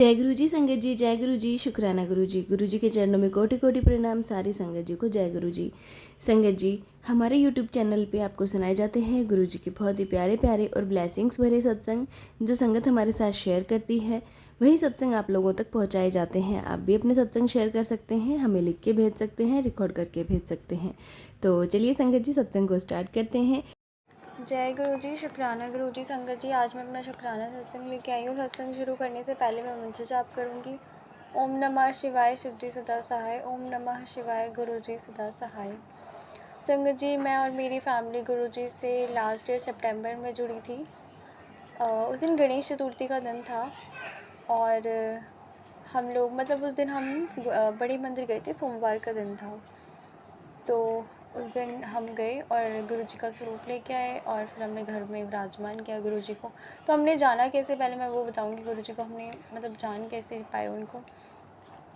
जय गुरु जी संगत जी, जय गुरु जी, शुक्राना गुरु जी के चरणों में कोटि कोटि प्रणाम। सारी संगत जी को जय गुरु जी। संगत जी, हमारे यूट्यूब चैनल पे आपको सुनाए जाते हैं गुरु जी के बहुत ही प्यारे प्यारे और ब्लेसिंग्स भरे सत्संग। जो संगत हमारे साथ शेयर करती है वही सत्संग आप लोगों तक पहुंचाए जाते हैं। आप भी अपने सत्संग शेयर कर सकते हैं, हमें लिख के भेज सकते हैं, रिकॉर्ड करके भेज सकते हैं। तो चलिए संगत जी, सत्संग को स्टार्ट करते हैं। जय गुरु जी, शुक्राना गुरु जी। संगत जी, आज मैं अपना शुक्राना सत्संग लेके आई हूँ। सत्संग शुरू करने से पहले मैं मंत्र जाप करूँगी। ओम नमः शिवाय, शिव जी सदा सहाय। ओम नमः शिवाय, गुरु जी सदा सहाय। संगत जी, मैं और मेरी फैमिली गुरु जी से लास्ट ईयर सितंबर में जुड़ी थी। उस दिन गणेश चतुर्थी का दिन था और हम लोग उस दिन हम बड़े मंदिर गए थे। सोमवार का दिन था, तो उस दिन हम गए और गुरु जी का स्वरूप लेके आए और फिर हमने घर में विराजमान किया गुरु जी को। तो हमने जाना कैसे, पहले मैं वो बताऊंगी। गुरु जी को हमने जान कैसे पाए उनको।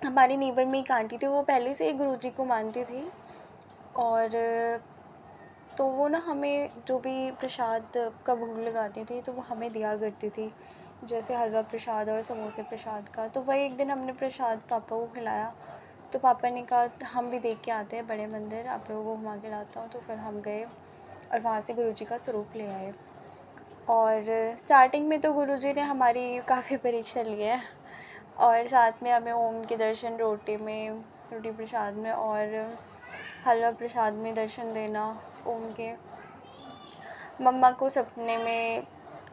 हमारी नेबर में एक आंटी थी, वो पहले से ही गुरु जी को मानती थी और तो वो ना हमें जो भी प्रसाद का भोग लगाती थी तो वो हमें दिया करती थी, जैसे हलवा प्रसाद और समोसे प्रसाद का। तो वही एक दिन हमने प्रसाद पापा को खिलाया, तो पापा ने कहा हम भी देख के आते हैं बड़े मंदिर, आप लोगों को घुमा के लाता हूँ। तो फिर हम गए और वहाँ से गुरु जी का स्वरूप ले आए। और स्टार्टिंग में तो गुरु जी ने हमारी काफ़ी परीक्षा ली है और साथ में हमें ओम के दर्शन रोटी प्रसाद में और हलवा प्रसाद में दर्शन देना ओम के। मम्मा को सपने में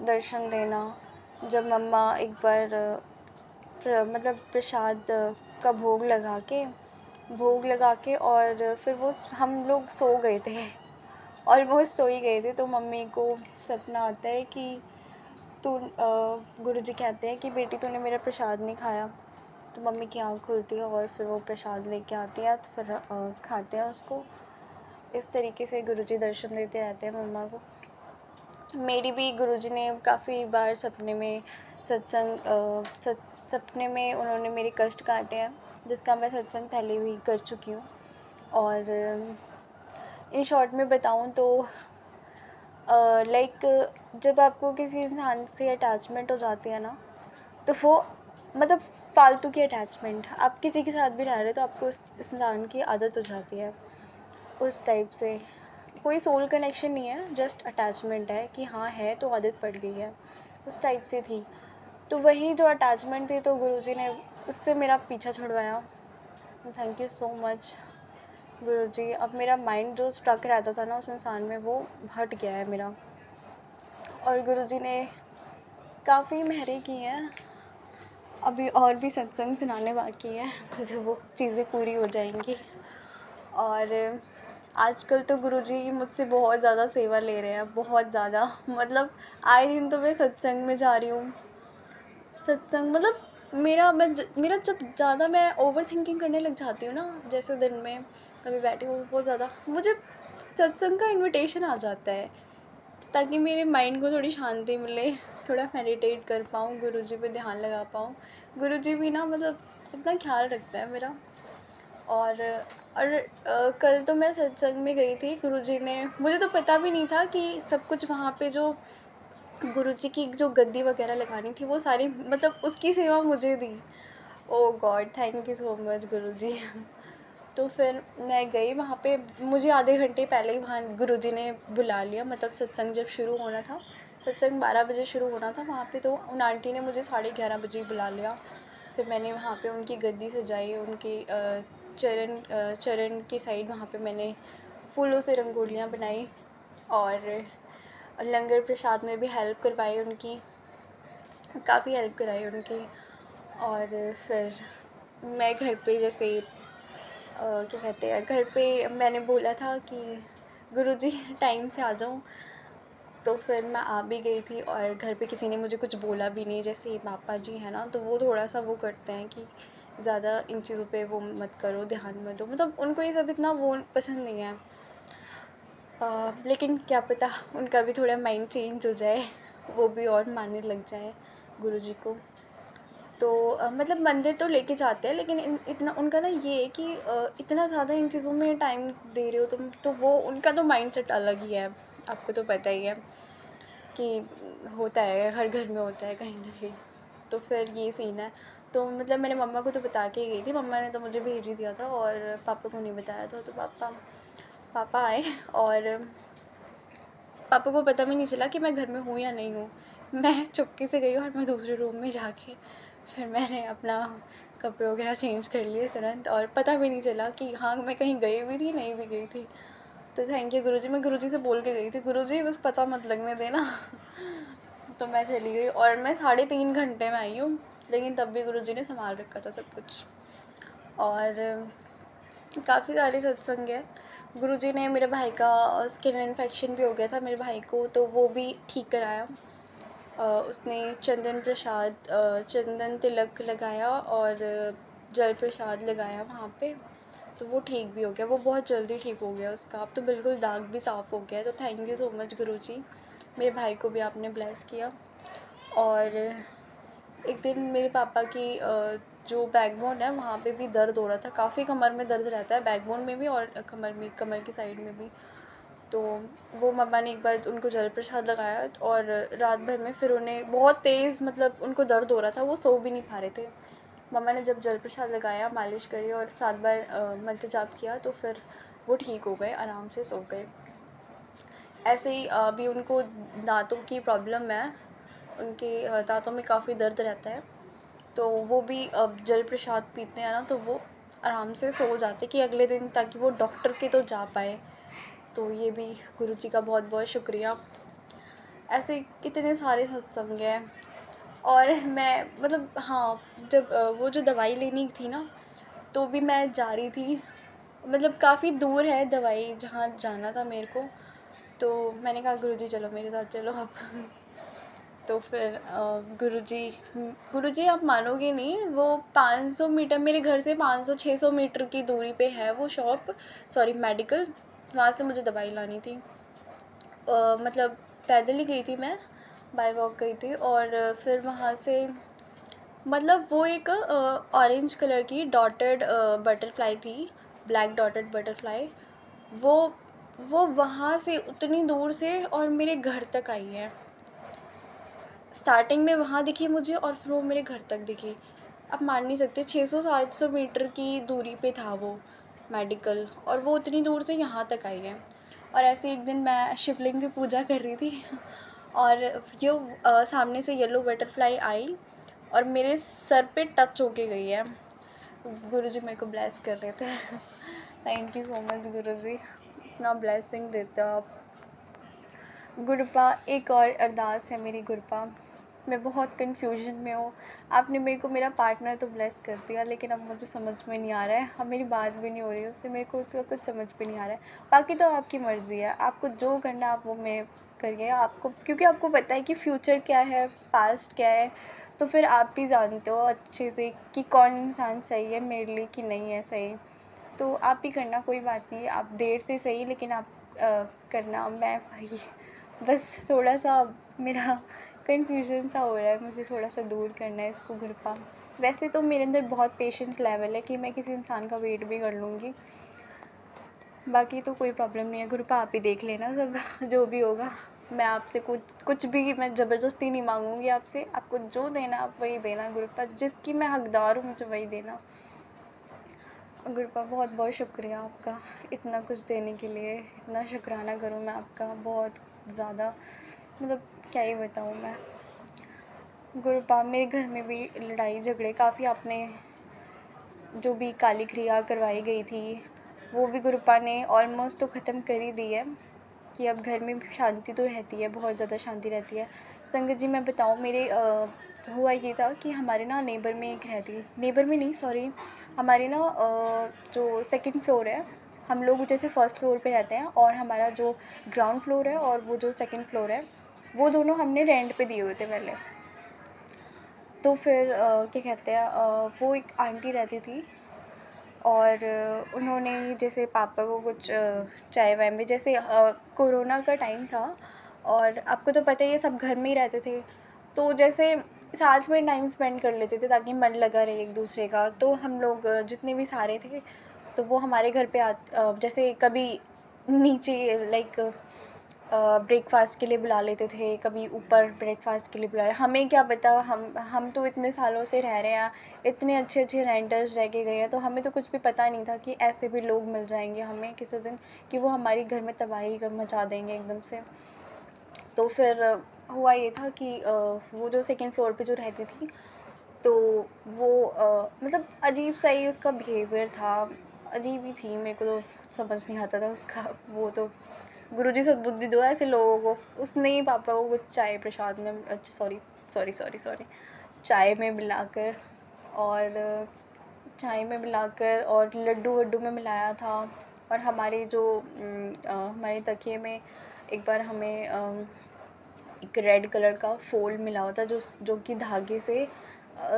दर्शन देना, जब मम्मा एक बार प्रसाद का भोग लगा के और फिर वो हम लोग सो गए थे, ऑलमोस्ट सो ही गए थे। तो मम्मी को सपना आता है कि गुरुजी कहते हैं कि बेटी तूने मेरा प्रसाद नहीं खाया। तो मम्मी की आँख खुलती है और फिर वो प्रसाद लेके आती है, तो फिर खाते हैं उसको। इस तरीके से गुरुजी दर्शन देते रहते हैं मम्मा को। मेरी भी गुरुजी ने काफ़ी बार सपने में सपने में उन्होंने मेरे कष्ट काटे हैं, जिसका मैं सत्संग पहले भी कर चुकी हूँ। और इन शॉर्ट में बताऊँ तो जब आपको किसी इंसान से अटैचमेंट हो जाती है ना, तो वो फालतू की अटैचमेंट, आप किसी के साथ भी रह रहे हो तो आपको उस इंसान की आदत हो जाती है। उस टाइप से कोई सोल कनेक्शन नहीं है, जस्ट अटैचमेंट है कि हाँ है तो आदत पड़ गई है, उस टाइप से थी। तो वही जो अटैचमेंट थी, तो गुरुजी ने उससे मेरा पीछा छुड़वाया। थैंक यू सो मच गुरुजी। अब मेरा माइंड जो स्ट्रक रहता था ना उस इंसान में, वो हट गया है मेरा। और गुरुजी ने काफ़ी मेहरे की हैं, अभी और भी सत्संग सुनाने बाकी है जो वो चीज़ें पूरी हो जाएंगी। और आजकल तो गुरुजी मुझसे बहुत ज़्यादा सेवा ले रहे हैं, बहुत ज़्यादा। आए दिन तो मैं सत्संग में जा रही हूँ। सत्संग मेरा जब ज़्यादा मैं ओवर थिंकिंग करने लग जाती हूँ ना, जैसे दिन में कभी बैठी हूँ बहुत ज़्यादा, मुझे सत्संग का इनविटेशन आ जाता है ताकि मेरे माइंड को थोड़ी शांति मिले, थोड़ा मेडिटेट कर पाऊँ, गुरुजी पे ध्यान लगा पाऊँ। गुरुजी भी ना इतना ख्याल रखता है मेरा। और कल तो मैं सत्संग में गई थी। गुरुजी ने, मुझे तो पता भी नहीं था कि सब कुछ वहाँ पे जो गुरुजी की जो गद्दी वगैरह लगानी थी वो सारी उसकी सेवा मुझे दी। Oh god, thank you so much Guruji. तो फिर मैं गई वहाँ पे, मुझे आधे घंटे पहले ही वहाँ गुरुजी ने बुला लिया। सत्संग जब शुरू होना था, सत्संग 12 बजे शुरू होना था वहाँ पे, तो उन आंटी ने मुझे 11:30 बजे बुला लिया। फिर मैंने वहाँ पे उनकी गद्दी सजाई, उनकी चरण की साइड वहाँ पे मैंने फूलों से रंगोलियाँ बनाई और लंगर प्रसाद में भी हेल्प करवाई उनकी, काफ़ी हेल्प कराई उनकी। और फिर मैं घर पे जैसे क्या कहते हैं, घर पे मैंने बोला था कि गुरुजी टाइम से आ जाऊँ, तो फिर मैं आ भी गई थी। और घर पे किसी ने मुझे कुछ बोला भी नहीं, जैसे पापा जी हैं ना, तो वो थोड़ा सा वो करते हैं कि ज़्यादा इन चीज़ों पे वो मत करो, ध्यान मत दो, उनको ये सब इतना वो पसंद नहीं है। लेकिन क्या पता उनका भी थोड़ा माइंड चेंज हो जाए, वो भी और मानने लग जाए गुरुजी को। तो मंदिर तो लेके जाते हैं, लेकिन इतना उनका ना ये है कि इतना ज़्यादा इन चीज़ों में टाइम दे रहे हो तुम, तो वो उनका तो माइंड सेट अलग ही है। आपको तो पता ही है कि होता है, हर घर में होता है कहीं ना कहीं। तो फिर ये सीन है। तो मतलब मैंने मम्मा को तो बता के गई थी, मम्मा ने तो मुझे भेज ही दिया था और पापा को नहीं बताया था। तो पापा आए और पापा को पता भी नहीं चला कि मैं घर में हूँ या नहीं हूँ। मैं चुपके से गई और मैं दूसरे रूम में जाके फिर मैंने अपना कपड़े वगैरह चेंज कर लिए तुरंत, और पता भी नहीं चला कि हाँ मैं कहीं गई भी थी नहीं भी गई थी। तो थैंक यू गुरुजी। मैं गुरुजी से बोल के गई थी, गुरुजी बस पता मत लगने देना। तो मैं चली गई और मैं 3.5 घंटे में आई हूँ, लेकिन तब भी गुरुजी ने संभाल रखा था सब कुछ। और काफ़ी सारे सत्संग है। गुरुजी ने मेरे भाई का स्किन इन्फेक्शन भी हो गया था मेरे भाई को, तो वो भी ठीक कराया। उसने चंदन तिलक लगाया और जल प्रसाद लगाया वहाँ पे, तो वो ठीक भी हो गया। वो बहुत जल्दी ठीक हो गया उसका, अब तो बिल्कुल दाग भी साफ़ हो गया। तो थैंक यू सो मच गुरुजी, मेरे भाई को भी आपने ब्लेस किया। और एक दिन मेरे पापा की जो बैकबोन है वहाँ पे भी दर्द हो रहा था, काफ़ी कमर में दर्द रहता है, बैकबोन में भी और कमर की साइड में भी। तो वो मम्मा ने एक बार उनको जल प्रसाद लगाया और रात भर में फिर उन्हें बहुत तेज़ मतलब उनको दर्द हो रहा था, वो सो भी नहीं पा रहे थे। मम्मा ने जब जल प्रसाद लगाया, मालिश करी और 7 बार मंत्र जाप किया, तो फिर वो ठीक हो गए, आराम से सो गए। ऐसे ही अभी उनको दाँतों की प्रॉब्लम है, उनके दाँतों में काफ़ी दर्द रहता है, तो वो भी अब जल प्रसाद पीते हैं ना, तो वो आराम से सो जाते कि अगले दिन, ताकि वो डॉक्टर के तो जा पाए। तो ये भी गुरुजी का बहुत बहुत शुक्रिया। ऐसे कितने सारे सत्संग हैं। और मैं मतलब हाँ, जब वो जो दवाई लेनी थी ना, तो भी मैं जा रही थी, मतलब काफ़ी दूर है दवाई जहाँ जाना था मेरे को। तो मैंने कहा गुरुजी चलो मेरे साथ चलो आप। तो फिर गुरुजी आप मानोगे नहीं, वो 500 मीटर मेरे घर से 500-600 मीटर की दूरी पे है वो शॉप, सॉरी मेडिकल। वहाँ से मुझे दवाई लानी थी। मतलब पैदल ही गई थी मैं, बाय वॉक गई थी। और फिर वहाँ से मतलब वो एक ऑरेंज कलर की डॉटेड बटरफ्लाई थी, ब्लैक डॉटेड बटरफ्लाई। वो वो वहाँ से उतनी दूर से और मेरे घर तक आई है। स्टार्टिंग में वहाँ दिखी मुझे और फिर वो मेरे घर तक दिखी। आप मान नहीं सकते, 600-700 मीटर की दूरी पे था वो मेडिकल, और वो उतनी दूर से यहाँ तक आई है। और ऐसे एक दिन मैं शिवलिंग की पूजा कर रही थी और सामने से येलो बटरफ्लाई आई और मेरे सर पे टच होके गई है। गुरुजी मेरे को ब्लेस कर रहे थे। थैंक यू सो मच गुरुजी, इतना ब्लेसिंग देते हो आप। गुरुपा एक और अरदास है मेरी गुरुपा, मैं बहुत कन्फ्यूजन में हूँ। आपने मेरे को मेरा पार्टनर तो ब्लेस कर दिया, लेकिन अब मुझे समझ में नहीं आ रहा है, अब मेरी बात भी नहीं हो रही है उससे, मेरे को उसका कुछ समझ में नहीं आ रहा है। बाकी तो आपकी मर्ज़ी है, आपको जो करना आप वो मैं करिए, आपको क्योंकि आपको पता है कि फ्यूचर क्या है, पास्ट क्या है, तो फिर आप भी जानते हो अच्छे से कि कौन इंसान सही है मेरे लिए कि नहीं है सही। तो आप ही करना, कोई बात नहीं, आप देर से सही लेकिन आप करना। मैं भाई बस थोड़ा सा मेरा कन्फ्यूज़न सा हो रहा है, मुझे थोड़ा सा दूर करना है इसको कृपा। वैसे तो मेरे अंदर बहुत पेशेंस लेवल है कि मैं किसी इंसान का वेट भी कर लूँगी, बाकी तो कोई प्रॉब्लम नहीं है। कृपा आप ही देख लेना सब जो भी होगा। मैं आपसे कुछ भी मैं ज़बरदस्ती नहीं मांगूंगी आपसे, आपको जो देना आप वही देना गुरुपा, जिसकी मैं हकदार हूँ मुझे वही देना। गुरुपा बहुत बहुत शुक्रिया आपका इतना कुछ देने के लिए, इतना शुक्राना करूँ मैं आपका बहुत ज़्यादा, मतलब क्या ही बताऊँ मैं। गुरुपा मेरे घर में भी लड़ाई झगड़े काफ़ी, आपने जो भी काली क्रिया करवाई गई थी वो भी गुरुपा ने ऑलमोस्ट तो ख़त्म कर ही दी है, कि अब घर में शांति तो रहती है, बहुत ज़्यादा शांति रहती है। संगत जी मैं बताऊँ, मेरे हुआ ये था कि हमारे ना नेबर में एक रहती, नेबर में नहीं सॉरी, हमारे ना जो सेकंड फ्लोर है, हम लोग जैसे फर्स्ट फ्लोर पे रहते हैं, और हमारा जो ग्राउंड फ्लोर है और वो जो सेकंड फ्लोर है, वो दोनों हमने रेंट पे दिए हुए थे पहले। तो फिर क्या कहते हैं, वो एक आंटी रहती थी और उन्होंने जैसे पापा को कुछ चाय वाय में, जैसे कोरोना का टाइम था और आपको तो पता ही है सब घर में ही रहते थे, तो जैसे साथ में टाइम स्पेंड कर लेते थे ताकि मन लगा रहे एक दूसरे का। तो हम लोग जितने भी सारे थे, तो वो हमारे घर पे जैसे कभी नीचे लाइक ब्रेकफास्ट के लिए बुला लेते थे, कभी ऊपर ब्रेकफास्ट के लिए बुला हमें क्या पता, हम तो इतने सालों से रह रहे हैं, इतने अच्छे अच्छे रेंटर्स रह के गए हैं, तो हमें तो कुछ भी पता नहीं था कि ऐसे भी लोग मिल जाएंगे हमें किसी दिन, कि वो हमारी घर में तबाही मचा देंगे एकदम से। तो फिर हुआ ये था कि वो जो सेकंड फ्लोर पे जो रहती थी, तो वो मतलब अजीब सा ही उसका बिहेवियर था, अजीब ही थी, मेरे को तो कुछ समझ नहीं आता था उसका। वो तो गुरुजी सद्बुद्धि दो ऐसे लोगों को। उसने ही पापा को कुछ चाय प्रसाद में, अच्छा सॉरी सॉरी सॉरी सॉरी, चाय में मिलाकर, और चाय में मिलाकर और लड्डू वड्डू में मिलाया था। और हमारे जो हमारे तकिए में एक बार हमें एक रेड कलर का फोल्ड मिला हुआ था, जो कि धागे से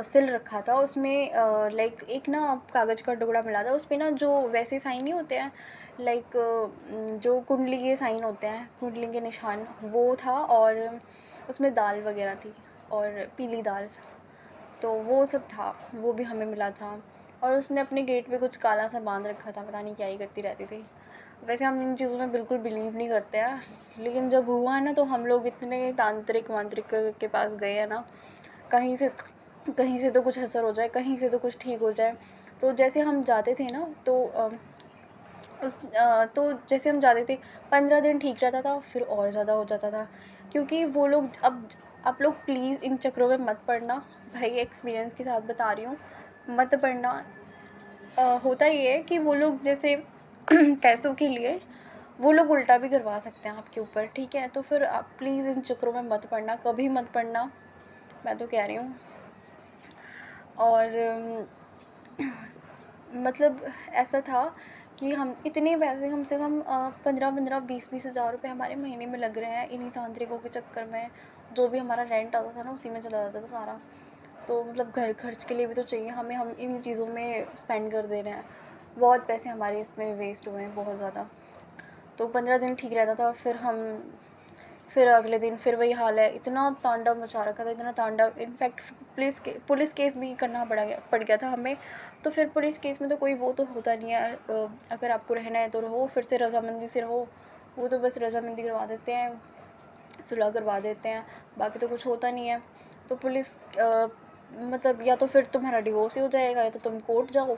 सिल रखा था। उसमें लाइक एक ना कागज़ का टुकड़ा मिला था, उस पे ना जो वैसे साइन नहीं होते हैं, लाइक जो कुंडली के साइन होते हैं, कुंडली के निशान, वो था। और उसमें दाल वगैरह थी, और पीली दाल, तो वो सब था, वो भी हमें मिला था। और उसने अपने गेट पे कुछ काला सा बांध रखा था, पता नहीं क्या ही करती रहती थी। वैसे हम इन चीज़ों में बिल्कुल बिलीव नहीं करते हैं, लेकिन जब हुआ है ना, तो हम लोग इतने तांत्रिक वांत्रिक के पास गए हैं ना, कहीं से तो कुछ असर हो जाए, कहीं से तो कुछ ठीक हो जाए। तो जैसे हम जाते थे ना, तो जैसे हम जाते थे, 15 दिन ठीक रहता था, फिर और ज़्यादा हो जाता था। क्योंकि वो लोग, अब आप लोग प्लीज़ इन चक्करों में मत पड़ना, भाई एक्सपीरियंस के साथ बता रही हूँ, मत पड़ना। होता ये है कि वो लोग जैसे पैसों के लिए वो लोग उल्टा भी करवा सकते हैं आपके ऊपर, ठीक है? तो फिर आप प्लीज़ इन चक्करों में मत पड़ना, कभी मत पड़ना, मैं तो कह रही हूँ। और मतलब ऐसा था कि हम इतने पैसे, कम से कम 15-20 हज़ार रुपये हमारे महीने में लग रहे हैं इन्हीं तांत्रिकों के चक्कर में। जो भी हमारा रेंट आता था ना, उसी में चला जाता था सारा। तो मतलब घर खर्च के लिए भी तो चाहिए हमें, हम इन्हीं चीज़ों में स्पेंड कर दे रहे हैं। बहुत पैसे हमारे इसमें वेस्ट हुए हैं, बहुत ज़्यादा। तो 15 दिन ठीक रहता था, फिर अगले दिन फिर वही हाल है। इतना तांडव मचा रखा था, इतना तांडव, इनफैक्ट पुलिस केस भी करना पड़ गया था हमें। तो फिर पुलिस केस में तो कोई वो तो होता नहीं है, अगर आपको रहना है तो रहो, फिर से रजामंदी से रहो। वो तो बस रजामंदी करवा देते हैं, सुलह करवा देते हैं, बाकी तो कुछ होता नहीं है। तो पुलिस मतलब या तो फिर तुम्हारा डिवोर्स ही हो जाएगा, या तो तुम कोर्ट जाओ,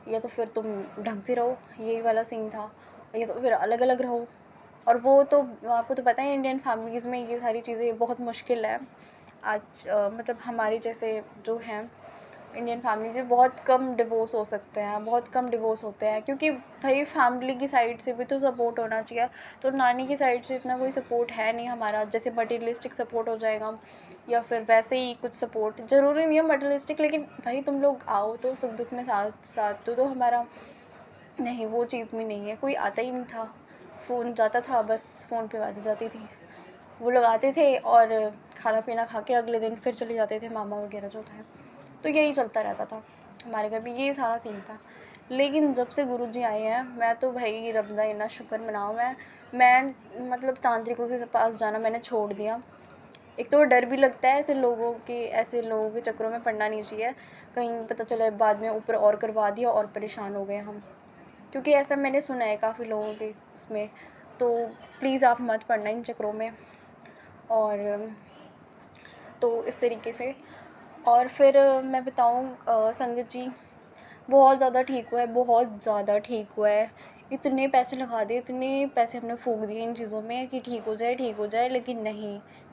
या तो फिर तुम ढंग से रहो, यही वाला सीन था। या तो फिर अलग अलग रहो। और वो तो आपको तो पता है, इंडियन फैमिलीज़ में ये सारी चीज़ें बहुत मुश्किल है आज। मतलब हमारे जैसे जो हैं इंडियन फैमिलीज़ में बहुत कम डिवोर्स हो सकते हैं, बहुत कम डिवोर्स होते हैं, क्योंकि भाई फैमिली की साइड से भी तो सपोर्ट होना चाहिए। तो नानी की साइड से इतना कोई सपोर्ट है नहीं हमारा, जैसे मटीरियलिस्टिक सपोर्ट हो जाएगा, या फिर वैसे ही कुछ सपोर्ट, ज़रूरी नहीं है मटीरियलिस्टिक, लेकिन भाई तुम लोग आओ तो सुख दुख में साथ साथ तो हमारा। नहीं, वो चीज़ भी नहीं है, कोई आता ही नहीं था। फ़ोन जाता था, बस फ़ोन पे बात हो जाती थी। वो लोग आते थे और खाना पीना खा के अगले दिन फिर चले जाते थे, मामा वगैरह जो थे। तो यही चलता रहता था हमारे घर में, ये सारा सीन था। लेकिन जब से गुरुजी आए हैं, मैं तो भाई रब दा इन्ना शुक्र मनाओ। मैं मतलब तांत्रिकों के पास जाना मैंने छोड़ दिया। एक तो डर भी लगता है, ऐसे लोगों के चक्करों में पड़ना नहीं चाहिए, कहीं पता चले बाद में ऊपर और करवा दिया और परेशान हो गए हम। क्योंकि ऐसा मैंने सुना है काफ़ी लोगों के इसमें। तो प्लीज़ आप मत पड़ना इन चक्करों में। और तो इस तरीके से। और फिर मैं बताऊँ, संगत जी बहुत ज़्यादा ठीक हुआ है, बहुत ज़्यादा ठीक हुआ है। इतने पैसे लगा दिए, इतने पैसे हमने फूँक दिए इन चीज़ों में कि ठीक हो जाए, लेकिन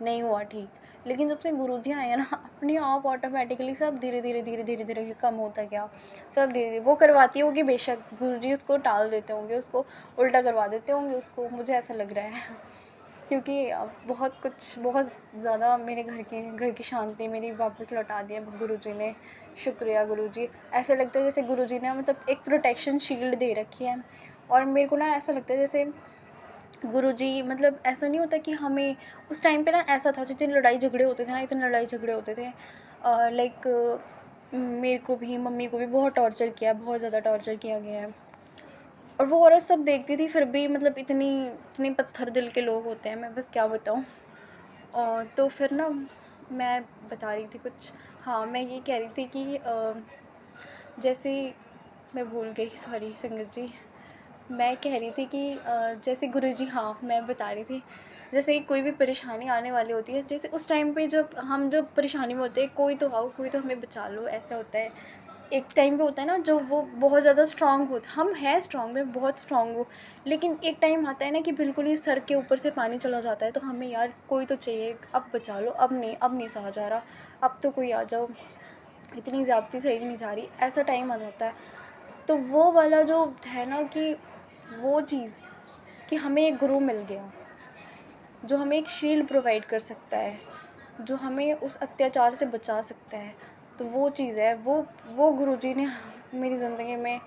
नहीं हुआ ठीक। लेकिन जब से गुरुजी आए हैं ना, अपने आप ऑटोमेटिकली सब धीरे-धीरे ये कम होता गया। सब धीरे-धीरे वो करवाती होगी बेशक, गुरुजी उसको टाल देते होंगे, उसको उल्टा करवा देते होंगे उसको, मुझे ऐसा लग रहा है। क्योंकि बहुत ज़्यादा मेरे घर की शांति मेरी वापस लौटा दी है गुरुजी ने। शुक्रिया गुरुजी। ऐसा लगता है जैसे गुरुजी ने मतलब एक प्रोटेक्शन शील्ड दे रखी है। और मेरे को ना ऐसा लगता है जैसे गुरुजी, मतलब ऐसा नहीं होता कि हमें उस टाइम पे ना ऐसा था, जितने लड़ाई झगड़े होते थे ना, इतने लड़ाई झगड़े होते थे, लाइक मेरे को भी, मम्मी को भी बहुत टॉर्चर किया, बहुत ज़्यादा टॉर्चर किया गया है। और वो औरत सब देखती थी, फिर भी मतलब इतनी पत्थर दिल के लोग होते हैं, मैं बस क्या बताऊँ। और तो फिर ना मैं बता रही थी कुछ, हाँ मैं ये कह रही थी कि जैसे मैं भूल गई, सॉरी संगत जी। मैं कह रही थी कि जैसे गुरुजी, हाँ मैं बता रही थी जैसे कोई भी परेशानी आने वाली होती है, जैसे उस टाइम पे जब परेशानी में होते हैं, कोई तो आओ, कोई तो हमें बचा लो, ऐसा होता है। एक टाइम पे होता है ना, जो वो बहुत ज़्यादा स्ट्रॉन्ग होता, हम हैं स्ट्रॉन्ग, मैं बहुत स्ट्रॉन्ग हूँ, लेकिन एक टाइम आता है ना कि बिल्कुल ही सर के ऊपर से पानी चला जाता है, तो हमें यार कोई तो चाहिए, अब बचा लो, अब नहीं सहा जा रहा, अब तो कोई आ जाओ, इतनी ज़्यादती सही नहीं जा रही, ऐसा टाइम आ जाता है। तो वो वाला जो है ना कि वो चीज़ कि हमें एक गुरु मिल गया, जो हमें एक शील्ड प्रोवाइड कर सकता है, जो हमें उस अत्याचार से बचा सकता है, तो वो चीज़ है, वो गुरुजी ने मेरी ज़िंदगी में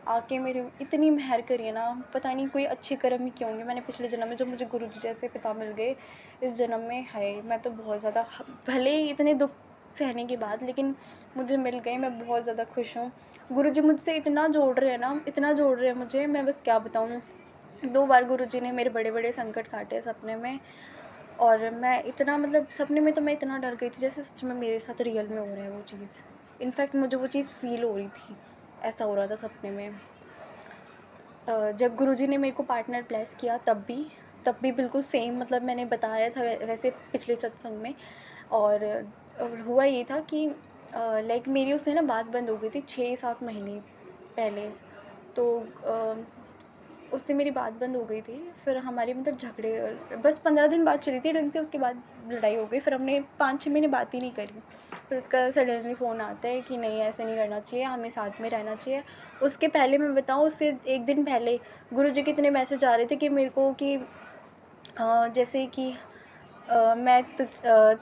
आके मेरी इतनी मेहर करी है ना, पता नहीं कोई अच्छे कर्म ही क्यों होंगे मैंने पिछले जन्म में, जो मुझे गुरुजी जैसे पिता मिल गए इस जन्म में, है मैं तो बहुत ज़्यादा, भले ही इतने दुख सहने के बाद, लेकिन मुझे मिल गए, मैं बहुत ज़्यादा खुश हूँ। गुरुजी मुझसे इतना जोड़ रहे हैं ना, इतना जोड़ रहे हैं मुझे, मैं बस क्या बताऊँ। 2 बार गुरुजी ने मेरे बड़े-बड़े संकट काटे सपने में, और मैं इतना, मतलब सपने में तो मैं इतना डर गई थी, जैसे सच में मेरे साथ रियल में हो रहा है वो चीज़। इनफैक्ट मुझे वो चीज़ फ़ील हो रही थी, ऐसा हो रहा था सपने में। जब गुरुजी ने मेरे को पार्टनर ब्लेस किया तब भी बिल्कुल सेम, मतलब मैंने बताया था वैसे पिछले सत्संग में। और हुआ ये था कि लाइक मेरी उससे ना बात बंद हो गई थी 6-7 महीने पहले। तो उससे मेरी बात बंद हो गई थी, फिर हमारी मतलब झगड़े बस 15 दिन बात चली थी ढंग से, उसके बाद लड़ाई हो गई, फिर हमने 5-6 महीने बात ही नहीं करी। फिर उसका सडनली फ़ोन आता है कि नहीं, ऐसे नहीं करना चाहिए, हमें साथ में रहना चाहिए। उसके पहले मैं बताऊँ, उससे 1 दिन पहले गुरुजी के इतने मैसेज आ रहे थे कि मेरे को कि जैसे कि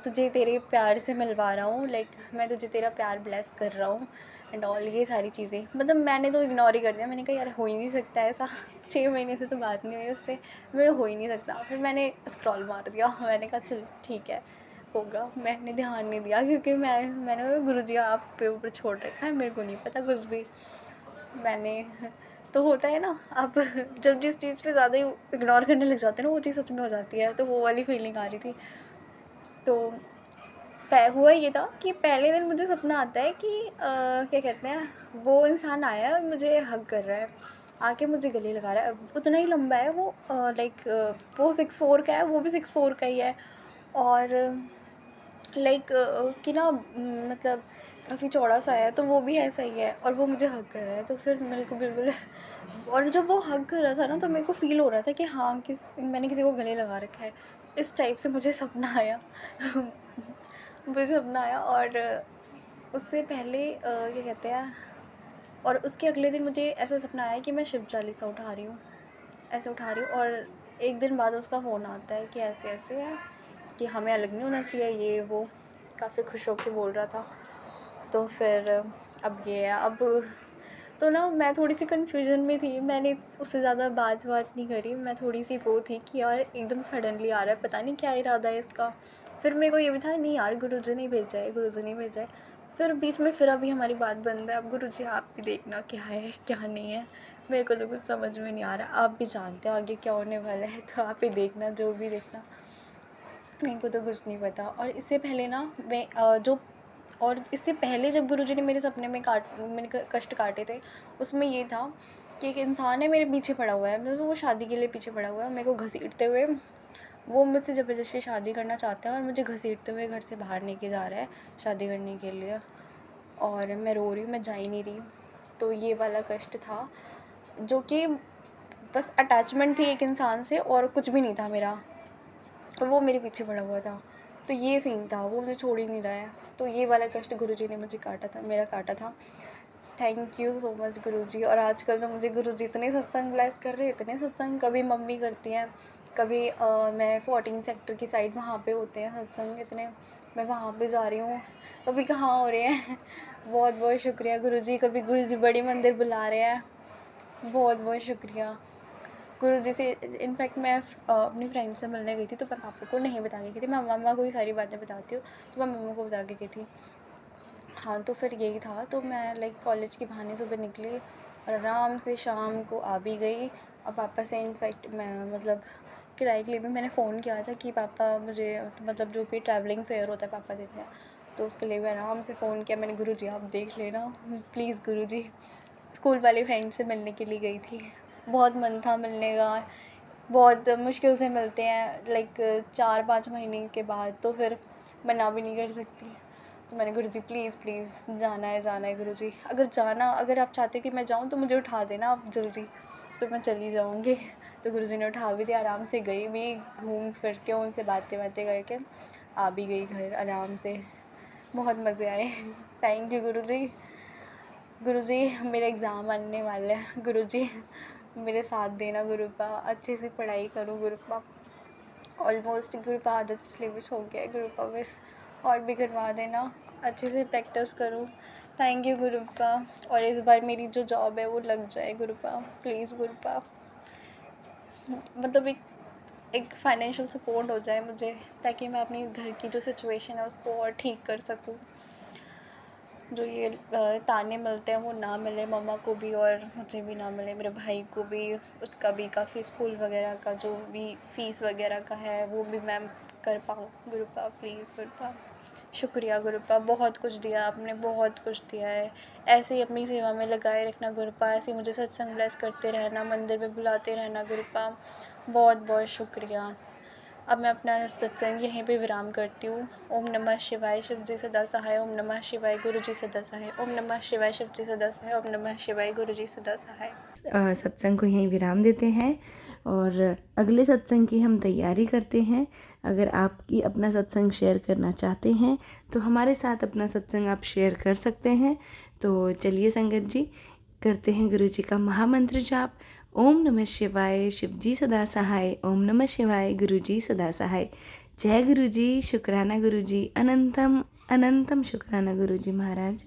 तुझे तेरे प्यार से मिलवा रहा हूँ, लाइक मैं तुझे तेरा प्यार ब्लेस कर रहा हूँ एंड ऑल, ये सारी चीज़ें। मतलब मैंने तो इग्नोर ही कर दिया, मैंने कहा यार हो ही नहीं सकता ऐसा। 6 महीने से तो बात नहीं हुई उससे, मेरे हो ही नहीं सकता। फिर मैंने स्क्रॉल मार दिया, मैंने कहा चल ठीक है, होगा। मैंने ध्यान नहीं दिया, क्योंकि मैंने गुरुजी आप पे ऊपर छोड़ रखा है, मेरे को नहीं पता कुछ भी। मैंने तो होता है ना, आप जब जिस चीज़ पे ज़्यादा ही इग्नोर करने लग जाते हैं ना, वो चीज़ सच में हो जाती है, तो वो वाली फीलिंग आ रही थी। तो हुआ ये था कि पहले दिन मुझे सपना आता है कि क्या कहते हैं, वो इंसान आया और मुझे हग कर रहा है, आके मुझे गले लगा रहा है, उतना ही लंबा है वो, लाइक वो 6'4" का है, वो भी 6'4" का ही है। और लाइक उसकी ना मतलब काफ़ी चौड़ा सा है, तो वो भी ऐसा ही है, और वो मुझे हग कर रहा है, तो फिर मेरे को बिल्कुल और जब वो हग कर रहा था ना, तो मेरे को फ़ील हो रहा था कि हाँ, मैंने किसी को गले लगा रखा है। इस टाइप से मुझे सपना आया। मुझे सपना आया, और उससे पहले क्या कहते हैं, और उसके अगले दिन मुझे ऐसा सपना आया कि मैं शिव चालीसा उठा रही हूँ, ऐसे उठा रही हूँ, और 1 दिन बाद उसका फ़ोन आता है कि ऐसे-ऐसे है, कि हमें अलग नहीं होना चाहिए, ये वो, काफ़ी खुश होके बोल रहा था। तो फिर अब ये है, अब तो ना मैं थोड़ी-सी कन्फ्यूज़न में थी, मैंने उससे ज़्यादा बात-वात नहीं करी, मैं थोड़ी-सी वो थी कि यार एकदम सडनली आ रहा है, पता नहीं क्या इरादा है इसका। फिर मेरे को ये भी था, नहीं यार गुरुजी ने भेजा है, गुरुजी ने भेजा है। फिर बीच में फिर अभी हमारी बात बंद है, अब गुरुजी आप भी देखना क्या है, क्या नहीं है। मेरे को तो कुछ समझ में नहीं आ रहा, आप भी जानते हो आगे क्या होने वाला है, तो आप ही देखना, जो भी देखना। मेरे को तो कुछ नहीं पता। और इससे पहले ना मैं और इससे पहले जब गुरुजी ने मेरे सपने में मैंने कष्ट काटे थे, उसमें ये था कि एक इंसान है मेरे पीछे पड़ा हुआ है, मतलब वो शादी के लिए पीछे पड़ा हुआ है, मेरे को घसीटते हुए, वो मुझसे ज़बरदस्ती शादी करना चाहता है, और मुझे घसीटते हुए घर से बाहर लेके जा रहा है शादी करने के लिए, और मैं रो रही हूँ, मैं जा ही नहीं रही। तो ये वाला कष्ट था, जो कि बस अटैचमेंट थी एक इंसान से, और कुछ भी नहीं था मेरा, और वो मेरे पीछे पड़ा हुआ था। तो ये सीन था, वो मुझे छोड़ ही नहीं रहा है। तो ये वाला कष्ट गुरुजी ने मुझे काटा था। थैंक यू सो मच गुरुजी। और आजकल तो मुझे गुरुजी इतने सत्संग ब्लेस कर रहे हैं, इतने सत्संग, कभी मम्मी करती हैं, कभी मैं 14 सेक्टर की साइड वहाँ पे होते हैं सत्संग इतने, मैं वहाँ पे जा रही हूँ, कभी कहाँ हो रहे हैं। बहुत बहुत शुक्रिया गुरुजी। कभी गुरुजी बड़ी मंदिर बुला रहे हैं, बहुत बहुत शुक्रिया गुरुजी से। इनफैक्ट मैं अपनी फ्रेंड से मिलने गई थी, तो मैं पापा को नहीं बता के गई थी, मैं मम्मा को ही सारी बातें बताती हूँ, तो मैं मम्मा को बता के गई थी। हाँ, तो फिर यही था, तो मैं लाइक कॉलेज के बहाने सुबह निकली और आराम से शाम को आ भी गई। और पापा से इनफैक्ट मैं मतलब किराए के लिए भी मैंने फ़ोन किया था कि पापा मुझे मतलब जो भी ट्रैवलिंग फेयर होता है पापा देते हैं, तो उसके लिए भी आराम से फ़ोन किया मैंने, गुरुजी आप देख लेना प्लीज़ गुरुजी। स्कूल वाली फ्रेंड से मिलने के लिए गई थी, बहुत मन था मिलने का, बहुत मुश्किल से मिलते हैं, लाइक 4-5 महीने के बाद, तो फिर मैं ना भी नहीं कर सकती। तो मैंने गुरुजी प्लीज़ प्लीज़ जाना है गुरुजी, अगर आप चाहते हो कि मैं जाऊँ तो मुझे उठा देना आप जल्दी, तो मैं चली जाऊँगी। तो गुरुजी ने उठा भी दिया, आराम से गई भी, घूम फिर के उनसे बातें करके आ भी गई घर आराम से। बहुत मज़े आए। थैंक यू गुरुजी। गुरुजी मेरे एग्ज़ाम आने वाले हैं, गुरुजी मेरे साथ देना गुरुपा, अच्छे से पढ़ाई करूँ गुरुपा। ऑलमोस्ट गुरुपा आदत सिलेबस हो गया है गुरुपा, बस और भी करवा देना, अच्छे से प्रैक्टिस करूँ। Thank you गुरुपा। और इस बार मेरी जो जॉब है वो लग जाए गुरुपा, प्लीज़ गुरुपा। मतलब एक फाइनेंशियल सपोर्ट हो जाए मुझे, ताकि मैं अपनी घर की जो सिचुएशन है उसको और ठीक कर सकूँ। जो ये ताने मिलते हैं वो ना मिले मम्मा को भी, और मुझे भी ना मिले, मेरे भाई को भी। उसका भी काफ़ी स्कूल वगैरह का जो भी फ़ीस वगैरह का है वो भी मैं कर पाऊँ गुरुपा, प्लीज़ गुरुपा। शुक्रिया गुरुपा, बहुत कुछ दिया आपने, बहुत कुछ दिया है। ऐसे ही अपनी सेवा में लगाए रखना गुरुपा, ऐसे ही मुझे सत्संग ब्लेस करते रहना, मंदिर में बुलाते रहना गुरुपा। बहुत बहुत शुक्रिया। अब मैं अपना सत्संग यहीं पे विराम करती हूँ। ओम नमः शिवाय, शिव जी सदा सहाय। ओम नमः शिवाय, गुरु जी सदा सहाय। ओम नमः शिवाय, शिव जी सदा सहाय। ओम नमः शिवाय, गुरु जी सदा सहाय। सत्संग को यहीं विराम देते हैं और अगले सत्संग की हम तैयारी करते हैं। अगर आपकी अपना सत्संग शेयर करना चाहते हैं तो हमारे साथ अपना सत्संग आप शेयर कर सकते हैं। तो चलिए संगत जी, करते हैं गुरु जी का महामंत्र जाप। ओम नमः शिवाय, शिव जी सदा सहाय। ओम नमः शिवाय, गुरु जी सदा सहाय। जय गुरु जी, शुक्राना गुरु जी, अनंतम अनंतम शुक्राना गुरु जी महाराज।